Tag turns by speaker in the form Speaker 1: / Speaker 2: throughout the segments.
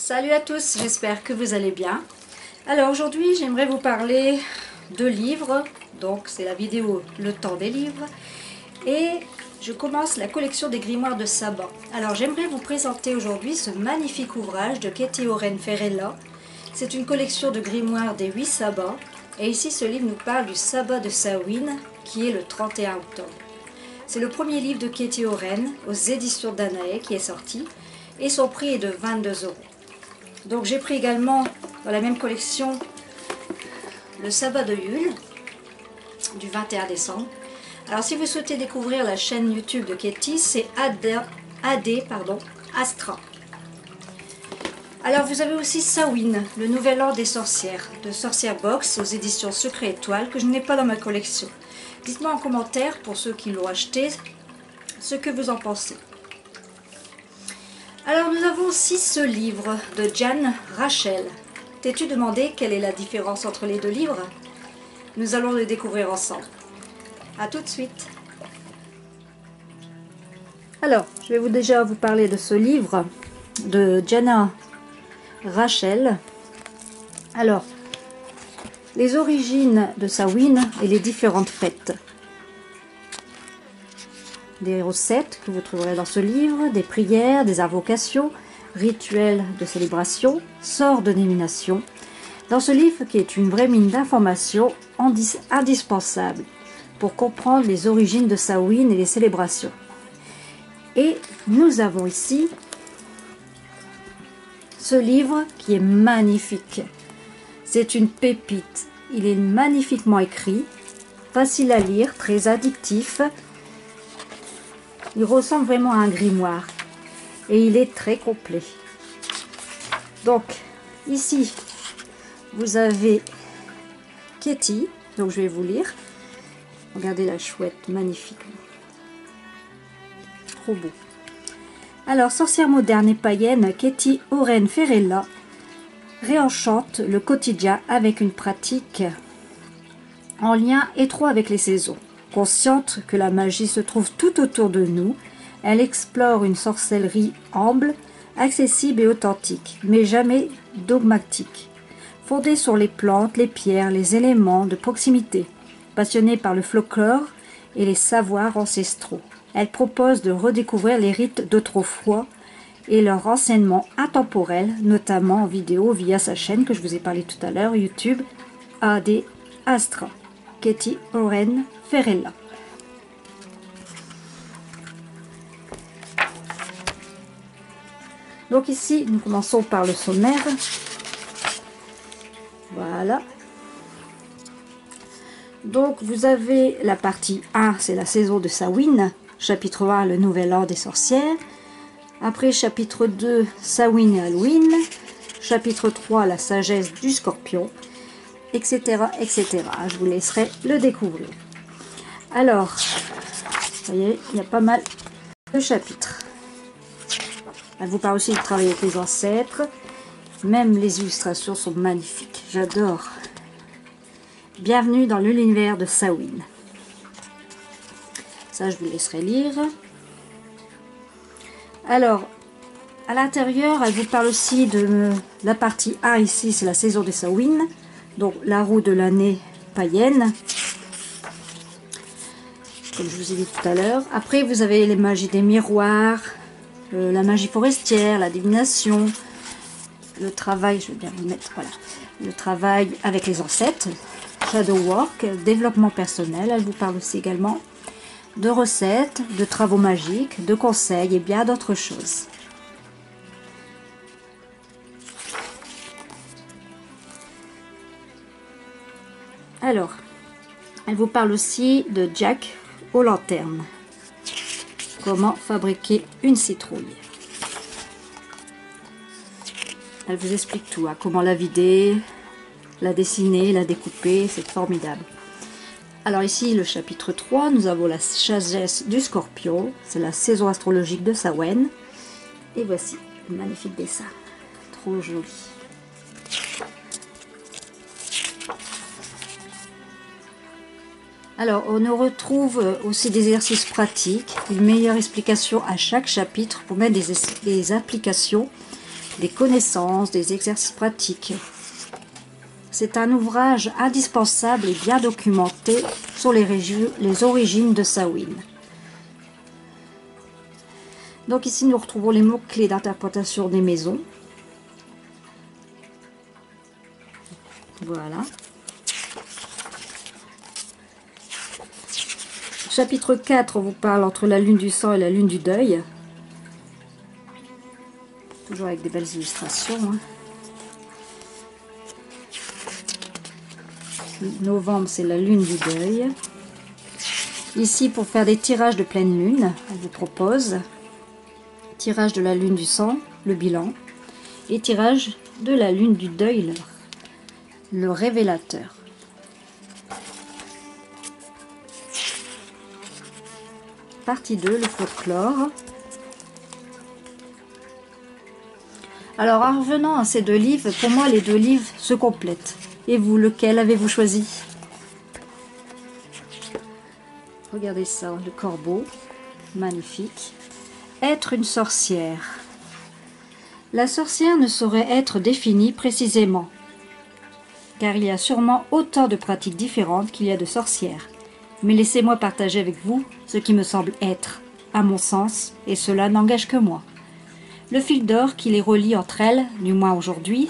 Speaker 1: Salut à tous, j'espère que vous allez bien. Alors aujourd'hui j'aimerais vous parler de livres, donc c'est la vidéo Le temps des livres, et je commence la collection des grimoires de Saba. Alors j'aimerais vous présenter aujourd'hui ce magnifique ouvrage de Katie Oren Ferrella. C'est une collection de grimoires des 8 sabbats, et ici ce livre nous parle du sabbat de Samhain qui est le 31 octobre. C'est le premier livre de Katie Oren aux éditions Danae qui est sorti, et son prix est de 22 €. Donc j'ai pris également dans la même collection le sabbat de Yule du 21 décembre. Alors si vous souhaitez découvrir la chaîne YouTube de Katie, c'est Astra. Alors vous avez aussi Samhain, le nouvel ordre des sorcières, de Sorcière Box aux éditions Secret Étoile, que je n'ai pas dans ma collection. Dites-moi en commentaire, pour ceux qui l'ont acheté, ce que vous en pensez. Alors nous avons aussi ce livre de Jan Rachel. T'es-tu demandé quelle est la différence entre les deux livres? Nous allons le découvrir ensemble. A tout de suite. Alors, je vais déjà vous parler de ce livre de Jana Rachel. Alors, les origines de Samhain et les différentes fêtes. Des recettes que vous trouverez dans ce livre, des prières, des invocations, rituels de célébration, sorts de divination. Dans ce livre qui est une vraie mine d'informations indispensable pour comprendre les origines de Samhain et les célébrations. Et nous avons ici ce livre qui est magnifique. C'est une pépite. Il est magnifiquement écrit, facile à lire, très addictif. Il ressemble vraiment à un grimoire et il est très complet. Donc ici vous avez Katie, donc je vais vous lire. Regardez la chouette, magnifique, trop beau. Alors sorcière moderne et païenne, Katie Oren Ferrella réenchante le quotidien avec une pratique en lien étroit avec les saisons. Consciente que la magie se trouve tout autour de nous, elle explore une sorcellerie humble, accessible et authentique, mais jamais dogmatique. Fondée sur les plantes, les pierres, les éléments de proximité, passionnée par le folklore et les savoirs ancestraux, elle propose de redécouvrir les rites d'autrefois et leurs enseignements intemporels, notamment en vidéo via sa chaîne que je vous ai parlé tout à l'heure, YouTube Astra. Katie Oren Ferrella. Donc ici, nous commençons par le sommaire. Voilà. Donc vous avez la partie 1, c'est la saison de Samhain. Chapitre 1, le nouvel ordre des sorcières. Après, chapitre 2, Samhain et Halloween. Chapitre 3, la sagesse du scorpion. Etc., etc. Je vous laisserai le découvrir. Alors, vous voyez, il y a pas mal de chapitres. Elle vous parle aussi de travailler avec les ancêtres. Même les illustrations sont magnifiques. J'adore. Bienvenue dans l'univers de Samhain. Ça, je vous laisserai lire. Alors, à l'intérieur, elle vous parle aussi de la partie 1. Ici, c'est la saison de Samhain. Donc la roue de l'année païenne, comme je vous ai dit tout à l'heure. Après vous avez les magies des miroirs, la magie forestière, la divination, le travail, je vais bien vous mettre, voilà, le travail avec les ancêtres, shadow work, développement personnel. Elle vous parle aussi également de recettes, de travaux magiques, de conseils et bien d'autres choses. Alors, elle vous parle aussi de Jack aux lanternes. Comment fabriquer une citrouille. Elle vous explique tout, hein, comment la vider, la dessiner, la découper, c'est formidable. Alors ici, le chapitre 3, nous avons la sagesse du scorpion. C'est la saison astrologique de Samhain. Et voici le magnifique dessin. Trop joli. Alors, on nous retrouve aussi des exercices pratiques, une meilleure explication à chaque chapitre pour mettre des applications des connaissances, des exercices pratiques. C'est un ouvrage indispensable et bien documenté sur les origines de Samhain. Donc ici, nous retrouvons les mots-clés d'interprétation des maisons. Voilà. Chapitre 4 vous parle entre la lune du sang et la lune du deuil. Toujours avec des belles illustrations. Hein. Novembre, c'est la lune du deuil. Ici, pour faire des tirages de pleine lune, on vous propose tirage de la lune du sang, le bilan, et tirage de la lune du deuil, le révélateur. Partie 2, le folklore. Alors, en revenant à ces deux livres, pour moi, les deux livres se complètent. Et vous, lequel avez-vous choisi? Regardez ça, le corbeau, magnifique. Être une sorcière. La sorcière ne saurait être définie précisément, car il y a sûrement autant de pratiques différentes qu'il y a de sorcières. Mais laissez-moi partager avec vous ce qui me semble être, à mon sens, et cela n'engage que moi. Le fil d'or qui les relie entre elles, du moins aujourd'hui,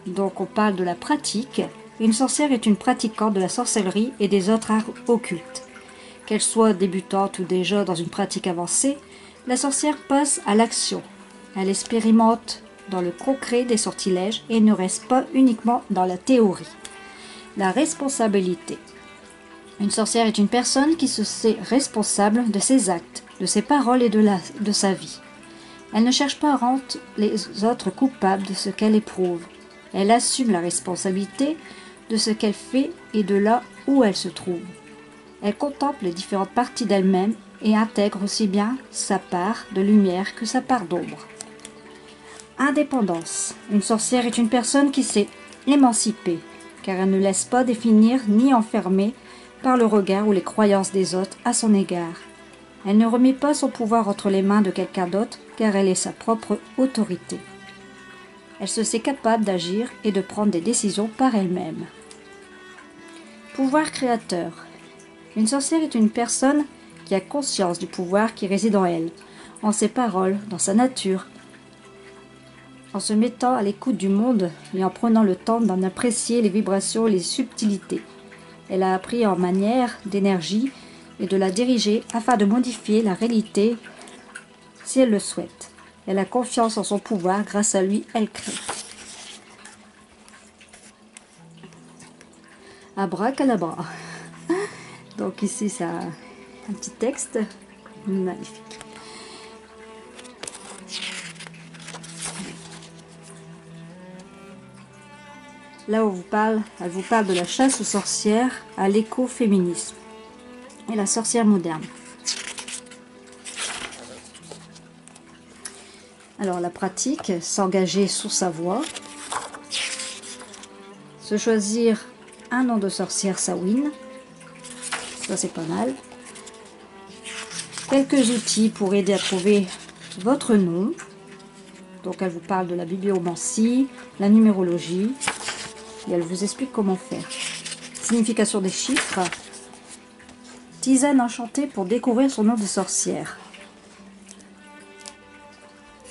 Speaker 1: donc on parle de la pratique. Une sorcière est une pratiquante de la sorcellerie et des autres arts occultes. Qu'elle soit débutante ou déjà dans une pratique avancée, la sorcière passe à l'action. Elle expérimente dans le concret des sortilèges et ne reste pas uniquement dans la théorie. La responsabilité. Une sorcière est une personne qui se sait responsable de ses actes, de ses paroles et de sa vie. Elle ne cherche pas à rendre les autres coupables de ce qu'elle éprouve. Elle assume la responsabilité de ce qu'elle fait et de là où elle se trouve. Elle contemple les différentes parties d'elle-même et intègre aussi bien sa part de lumière que sa part d'ombre. Indépendance. Une sorcière est une personne qui s'est émancipée, car elle ne laisse pas définir ni enfermer par le regard ou les croyances des autres à son égard. Elle ne remet pas son pouvoir entre les mains de quelqu'un d'autre, car elle est sa propre autorité. Elle se sait capable d'agir et de prendre des décisions par elle-même. Pouvoir créateur. Une sorcière est une personne qui a conscience du pouvoir qui réside en elle, en ses paroles, dans sa nature, en se mettant à l'écoute du monde et en prenant le temps d'en apprécier les vibrations et les subtilités. Elle a appris en manière d'énergie et de la diriger afin de modifier la réalité si elle le souhaite. Elle a confiance en son pouvoir, grâce à lui, elle crée. Abracadabra. Donc ici, c'est un petit texte magnifique. Là, elle vous parle de la chasse aux sorcières à l'écoféminisme et la sorcière moderne. Alors, la pratique, s'engager sur sa voie, se choisir un nom de sorcière Samhain, ça c'est pas mal. Quelques outils pour aider à trouver votre nom. Donc, elle vous parle de la bibliomancie, la numérologie, et elle vous explique comment faire. Signification des chiffres. Tisane enchantée pour découvrir son nom de sorcière.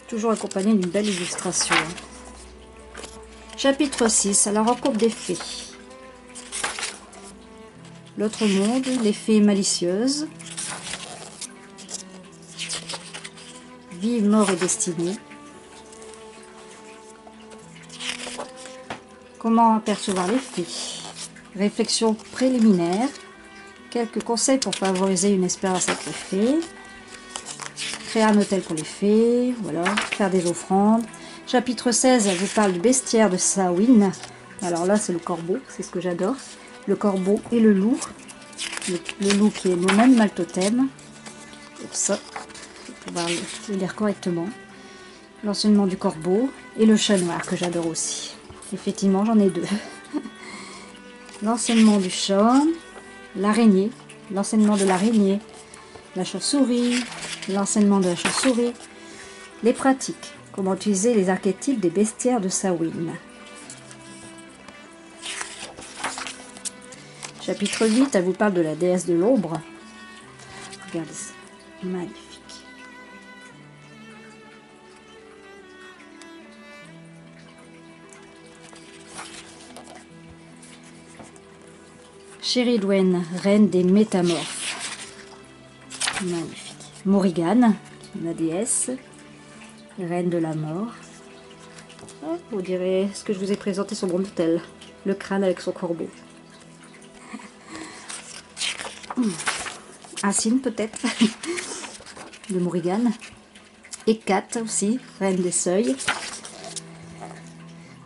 Speaker 1: Toujours accompagné d'une belle illustration. Chapitre 6, à la rencontre des fées. L'autre monde, les fées malicieuses. Vie, mort et destinée. Comment apercevoir les fées? Réflexion préliminaire. Quelques conseils pour favoriser une expérience avec les fées. Créer un hôtel pour les fées, voilà, faire des offrandes. Chapitre 16, elle vous parle du bestiaire de Samhain. Alors là, c'est le corbeau, c'est ce que j'adore. Le corbeau et le loup. Le loup qui est mon animal totem. Pour ça, il faut pouvoir le lire correctement. L'enseignement du corbeau et le chat noir que j'adore aussi. Effectivement, j'en ai deux. L'enseignement du chat, l'araignée, l'enseignement de l'araignée, la chauve-souris, l'enseignement de la chauve-souris, les pratiques, Comment utiliser les archétypes des bestiaires de Samhain. Chapitre 8, elle vous parle de la déesse de l'ombre. Regardez ça, magnifique. Chéridwen, reine des métamorphes. Magnifique. Morrigan, la déesse, reine de la mort. Oh, vous direz ce que je vous ai présenté sur mon hôtel. Le crâne avec son corbeau. Un signe peut-être de Morrigan. Et Kat aussi, reine des seuils.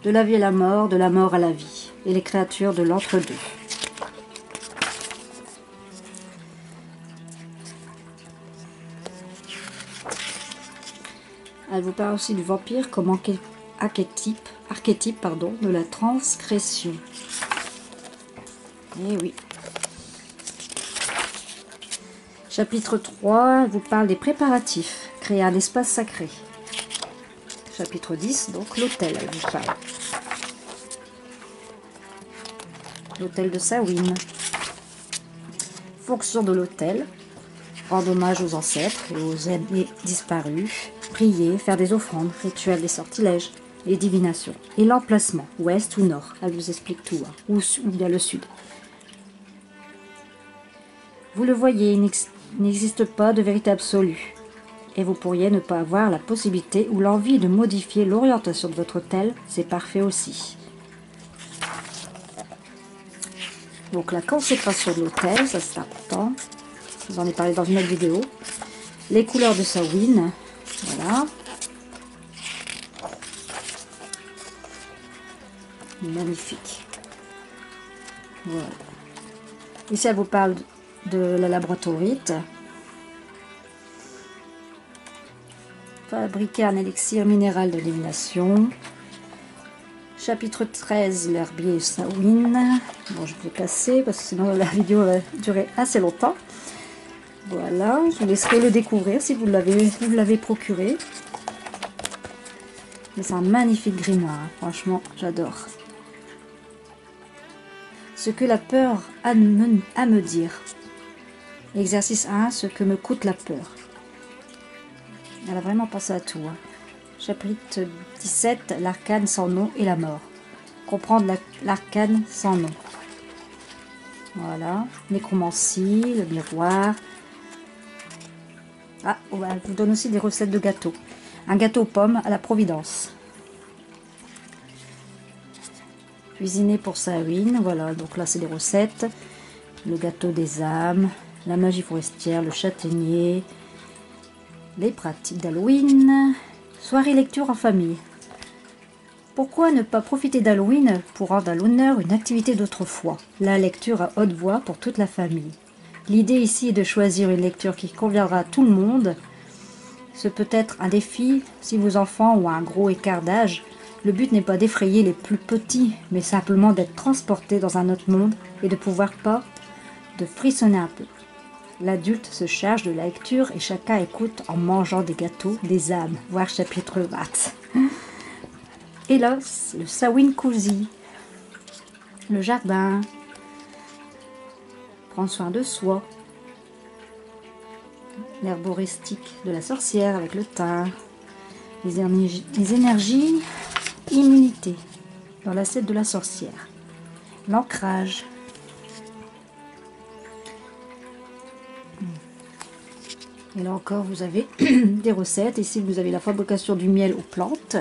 Speaker 1: De la vie à la mort, de la mort à la vie. Et les créatures de l'entre-deux. Elle vous parle aussi du vampire comme archétype de la transgression. Eh oui. Chapitre 3, elle vous parle des préparatifs. Créer un espace sacré. Chapitre 10, donc l'autel, elle vous parle. L'autel de Samhain. Fonction de l'autel. Rendre hommage aux ancêtres et aux aînés disparus. Prier, faire des offrandes, rituels des sortilèges, les divinations. Et l'emplacement, ouest ou nord. Elle vous explique tout, hein. Ou bien le sud. Vous le voyez, il n'existe pas de vérité absolue. Et vous pourriez ne pas avoir la possibilité ou l'envie de modifier l'orientation de votre hôtel. C'est parfait aussi. Donc la consécration de l'hôtel, ça c'est important. Je vous en ai parlé dans une autre vidéo. Les couleurs de Samhain. Voilà. Magnifique. Voilà. Ici, elle vous parle de la laboratorite. Fabriquer un élixir minéral de divination. Chapitre 13, l'herbier Samhain. Bon, je vais casser parce que sinon la vidéo va durer assez longtemps. Voilà, je vous laisserai le découvrir si vous l'avez procuré. Mais c'est un magnifique grimoire, hein. Franchement, j'adore. Ce que la peur a à me dire. Exercice 1, ce que me coûte la peur. Elle a vraiment pensé à tout, hein. Chapitre 17, l'arcane sans nom et la mort. Comprendre l'arcane sans nom. Voilà, nécromancie, le miroir. Ah, on vous donne aussi des recettes de gâteaux. Un gâteau aux pommes à la Providence. Cuisiner pour Samhain, voilà, donc là c'est des recettes. Le gâteau des âmes, la magie forestière, le châtaignier, les pratiques d'Halloween, soirée lecture en famille. Pourquoi ne pas profiter d'Halloween pour rendre à l'honneur une activité d'autrefois, la lecture à haute voix pour toute la famille. L'idée ici est de choisir une lecture qui conviendra à tout le monde. Ce peut être un défi si vos enfants ont un gros écart d'âge. Le but n'est pas d'effrayer les plus petits, mais simplement d'être transportés dans un autre monde et de pouvoir pas de frissonner un peu. L'adulte se charge de la lecture et chacun écoute en mangeant des gâteaux, des âmes, voir chapitre 20. Et là, c'est le Samhain Cozy, le jardin, prendre soin de soi, l'herboristique de la sorcière avec le thym, les énergies, immunité dans l'assiette de la sorcière, l'ancrage. Et là encore, vous avez des recettes. Ici, vous avez la fabrication du miel aux plantes.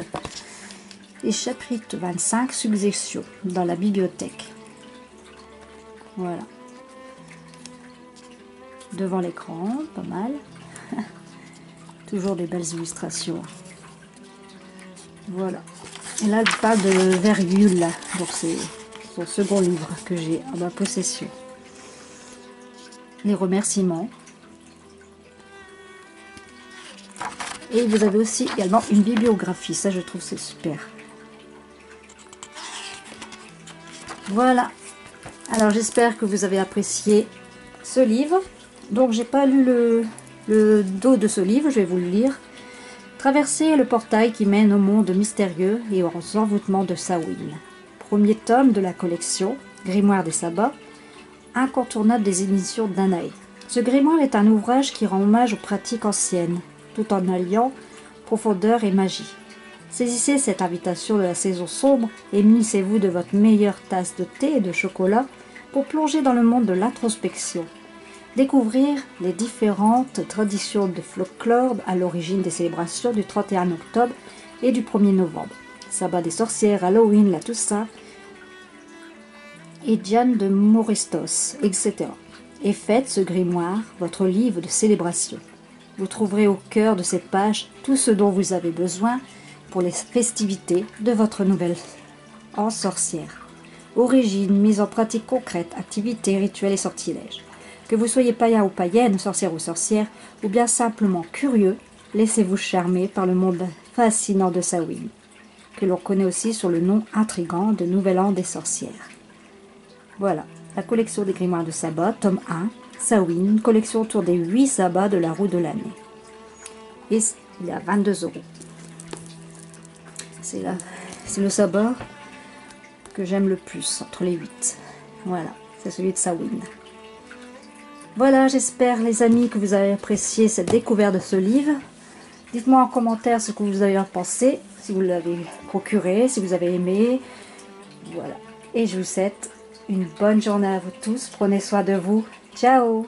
Speaker 1: Et chapitre 25, suggestions dans la bibliothèque. Voilà. Devant l'écran, pas mal. Toujours des belles illustrations. Voilà. Et là, je parle de Virgule. Donc, c'est son second livre que j'ai en ma possession. Les remerciements. Et vous avez aussi également une bibliographie. Ça, je trouve c'est super. Voilà. Alors, j'espère que vous avez apprécié ce livre. Donc, j'ai pas lu le dos de ce livre. Je vais vous le lire. Traversez le portail qui mène au monde mystérieux et aux envoûtements de Samhain. Premier tome de la collection, Grimoire des Sabbats, incontournable des éditions Danaé. Ce grimoire est un ouvrage qui rend hommage aux pratiques anciennes, tout en alliant profondeur et magie. Saisissez cette invitation de la saison sombre et munissez-vous de votre meilleure tasse de thé et de chocolat pour plonger dans le monde de l'introspection. Découvrir les différentes traditions de folklore à l'origine des célébrations du 31 octobre et du 1er novembre. Sabbat des sorcières, Halloween, la Toussaint, et Diane de Moristos, etc. Et faites ce grimoire votre livre de célébration. Vous trouverez au cœur de cette page tout ce dont vous avez besoin pour les festivités de votre nouvelle an sorcière. Origine, mise en pratique concrète, activités, rituels et sortilèges. Que vous soyez païen ou païenne, sorcière ou sorcière, ou bien simplement curieux, laissez-vous charmer par le monde fascinant de Samhain, que l'on connaît aussi sous le nom intrigant de Nouvel An des sorcières. Voilà, la collection des grimoires de sabbat, tome 1, Samhain, une collection autour des 8 sabbats de la roue de l'année. Et il y a 22 €. C'est le sabbat que j'aime le plus, entre les 8. Voilà, c'est celui de Samhain. Voilà, j'espère les amis que vous avez apprécié cette découverte de ce livre. Dites-moi en commentaire ce que vous avez pensé, si vous l'avez procuré, si vous avez aimé. Voilà. Et je vous souhaite une bonne journée à vous tous. Prenez soin de vous. Ciao!